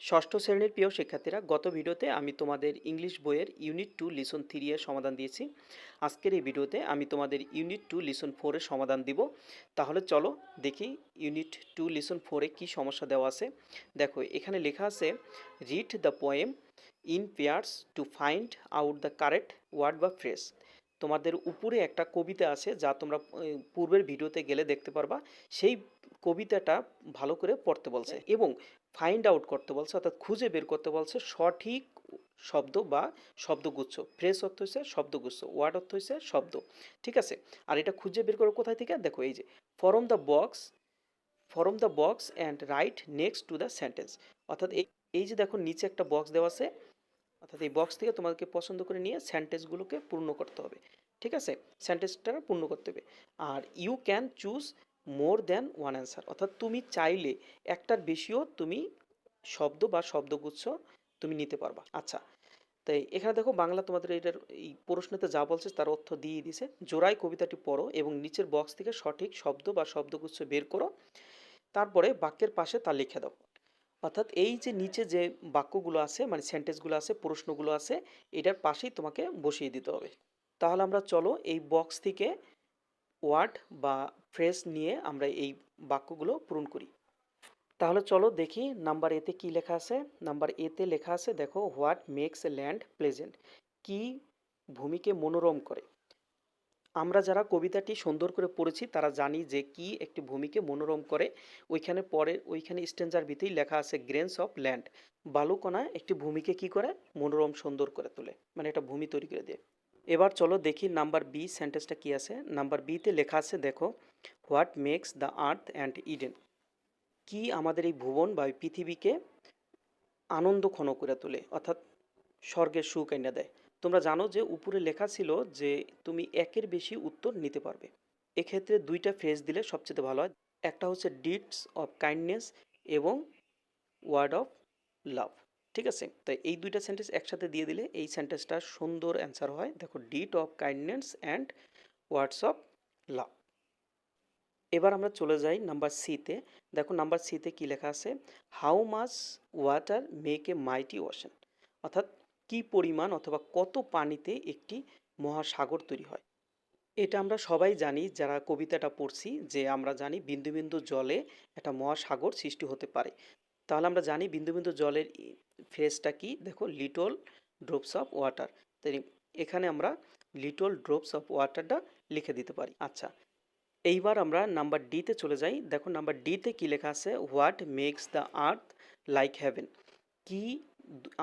ষষ্ঠ শ্রেণীর প্রিয় শিক্ষার্থীরা, গত ভিডিওতে আমি তোমাদের ইংলিশ বইয়ের ইউনিট 2 লিসন 3 এর সমাধান দিয়েছি। আজকের এই ভিডিওতে আমি তোমাদের ইউনিট 2 লিসন 4 এর সমাধান দিব। তাহলে চলো দেখি ইউনিট 2 লিসন 4 এ কী সমস্যা দেওয়া আছে। দেখো এখানে লেখা আছে, read the poem in pairs to find out the correct word বা ফ্রেজ। তোমাদের উপরে একটা কবিতা আছে যা তোমরা পূর্বের ভিডিওতে গেলে দেখতে পারবা। সেই কবিতাটা ভালো করে পড়তে বলছে এবং ফাইন্ড আউট করতে বলছে, অর্থাৎ খুঁজে বের করতে বলছে সঠিক শব্দ বা শব্দগুচ্ছ। ফ্রেজ অর্থ হচ্ছে শব্দগুচ্ছ, ওয়ার্ড অর্থ হচ্ছে শব্দ। ঠিক আছে, আর এটা খুঁজে বের করো কোথায় থেকে? দেখো এই যে from the box, from the box and right next to the sentence. অর্থাৎ এই যে দেখো নিচে একটা বক্স দেওয়া আছে, অর্থাৎ এই বক্স থেকে তোমাদেরকে পছন্দ করে নিয়ে সেন্টেন্সগুলোকে পূর্ণ করতে হবে। ঠিক আছে, সেন্টেন্সটা পূর্ণ করতে হবে। আর you can choose more than one answer, অর্থাৎ তুমি চাইলে একটার বেশিও তুমি শব্দ বা শব্দগুচ্ছ তুমি নিতে পারবা। আচ্ছা, তাই এখানে দেখো বাংলা তোমাদের এটার এই প্রশ্নতে যা বলছে তার অর্থ দিয়ে দিছে। জোড়ায় কবিতাটি পড়ো এবং নিচের বক্স থেকে সঠিক শব্দ বা শব্দগুচ্ছ বের করো, তারপরে বাক্যের পাশে তা লিখে দাও। অর্থাৎ এই যে নিচে যে বাক্যগুলো আছে, মানে সেন্টেন্সগুলো আছে, প্রশ্নগুলো আছে, এটার পাশেই তোমাকে বসিয়ে দিতে হবে। তাহলে আমরা চলো এই বক্স থেকে ওয়ার্ড বা ফ্রেজ নিয়ে আমরা এই বাক্যগুলো পূরণ করি। তাহলে চলো দেখি নাম্বার এতে কি লেখা আছে। নাম্বার এতে লেখা আছে, দেখো, what makes a land pleasant, কি ভূমিকে মনোরম করে। আমরা যারা কবিতাটি সুন্দর করে পড়েছি তারা জানি যে কি একটি ভূমিকে মনোরম করে। ওইখানে স্ট্যান্জার ভিতরেই লেখা আছে গ্রেনস অফ ল্যান্ড, বালুকণা একটি ভূমিকে কি করে? মনোরম সুন্দর করে তোলে, মানে একটা ভূমি তৈরি করে দেয়। এবার চলো দেখি নাম্বার বি সেন্টেন্সটা কি আছে। নাম্বার বিতে লেখা আছে, দেখো, what makes the earth and Eden, কি আমাদের এই ভুবন বা পৃথিবীকে আনন্দ ঘন করে তোলে, অর্থাৎ স্বর্গের সুখ এনে দেয়। তোমরা জানো যে উপরে লেখা ছিল যে তুমি একের বেশি উত্তর নিতে পারবে। এক্ষেত্রে দুইটা ফ্রেজ দিলে সবচেয়ে ভালো হয়। একটা হচ্ছে ডিডস অফ কাইন্ডনেস এবং ওয়ার্ড অফ লাভ। ঠিক আছে, তাই এই দুইটা সেন্টেন্স একসাথে দিয়ে দিলে এই সেন্টেন্সটা সুন্দর অ্যান্সার হয়। দেখো, did of kindness and words of love. এবার আমরা চলে যাই নাম্বার সিতে। দেখো নাম্বার সিতে কি লেখা আছে, how much water make a mighty ocean, অর্থাৎ কি পরিমাণ অথবা কত পানিতে একটি মহাসাগর তৈরি হয়। এটা আমরা সবাই জানি যারা কবিতাটা পড়ছি, যে আমরা জানি বিন্দু বিন্দু জলে একটা মহাসাগর সৃষ্টি হতে পারে। তাহলে আমরা জানি বিন্দু বিন্দু জলের ফ্রেজটা কি, দেখো, লিটল ড্রপস অফ ওয়াটার। তাই এখানে আমরা লিটল ড্রপস অফ ওয়াটারটা লিখে দিতে পারি। আচ্ছা, এইবার আমরা নাম্বার ডিতে চলে যাই। দেখো নাম্বার ডিতে কি লেখা আছে, what makes the earth like heaven, কি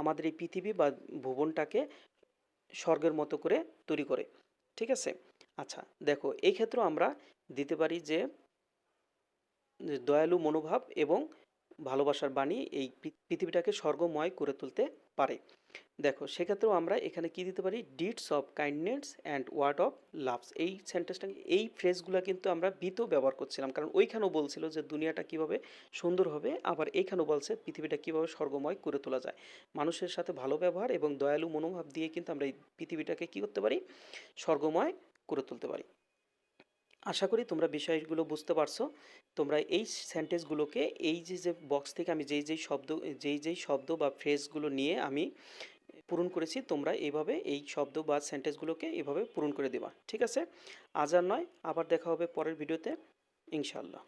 আমাদের এই পৃথিবী বা ভুবনটাকে স্বর্গের মতো করে তৈরি করে। ঠিক আছে, আচ্ছা দেখো এই ক্ষেত্রেও আমরা দিতে পারি যে দয়ালু মনোভাব এবং ভালোবাসার বাণী এই পৃথিবীটাকে স্বর্গময় করে তুলতে পারে। দেখো সেক্ষেত্রেও আমরা এখানে কি দিতে পারি, deeds of kindness and word of loves. এই সেন্টেন্সটা, এই ফ্রেজগুলো কিন্তু আমরা বিতেও ব্যবহার করছিলাম, কারণ ওইখানেও বলছিল যে দুনিয়াটা কিভাবে সুন্দর হবে, আবার এইখানেও বলছে পৃথিবীটা কিভাবে স্বর্গময় করে তোলা যায়। মানুষের সাথে ভালো ব্যবহার এবং দয়ালু মনোভাব দিয়ে কিন্তু আমরা এই পৃথিবীটাকে কি করতে পারি, স্বর্গময় করে তুলতে পারি। আশা করি তোমরা বিষয়গুলো বুঝতে পারছো। তোমরা এই সেন্টেন্সগুলোকে, এই যে বক্স থেকে আমি যেই শব্দ বা ফ্রেজগুলো নিয়ে আমি পূরণ করেছি, তোমরা এইভাবে এই শব্দ বা সেন্টেন্সগুলোকে এভাবে পূরণ করে দেবা। ঠিক আছে, আজ আর নয়, আবার দেখা হবে পরের ভিডিওতে, ইনশাআল্লাহ।